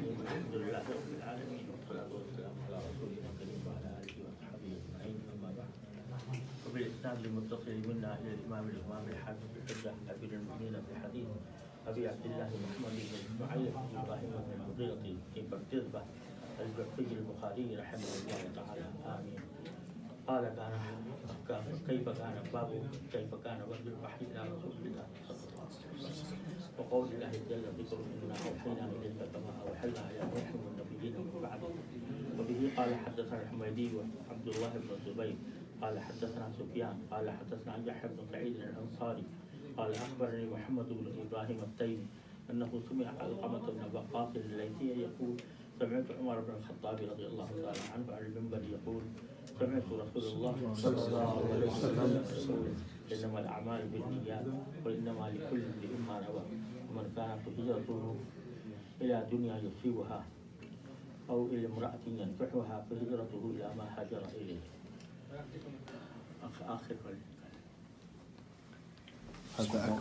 الرحيم الحمد لله رب العالمين والصلاة والسلام على رسولنا الكريم وعلى آله وصحبه أجمعين أما بعد وبالإسناد المتصل منا إلى الإمام الحافظ الحجة أمير المؤمنين في الحديث أبي عبد الله محمد بن إسماعيل بن إبراهيم بن المغيرة بن بردزبة البكري البخاري رحمه الله تعالى آمين. قال كيف كان وفد الوحي إلى رسول الله صلى الله عليه وسلم وقول الله جل ذكره إنا أوحينا إليك كما أوحينا إلى نوح والنبيين من بعده. وبه قال حدثنا الحميدي وعبد الله بن الزبير قال حدثنا سفيان قال حدثنا يحيى بن سعيد الأنصاري قال أخبرني محمد بن إبراهيم التيمي أنه سمع علقمة بن وقاص الليثي يقول سمعت عمر بن الخطاب رضي الله تعالى عنه على المنبر يقول سمعت رسول الله صلى الله عليه وسلم يقول إنما الأعمال بالنيات وإنما لكل امرئ ما نوى ومن كانت هجرته إلى دنيا يصيبها أو إلى امرأة ينكحها فهجرته إلى ما هاجر إليه. آخر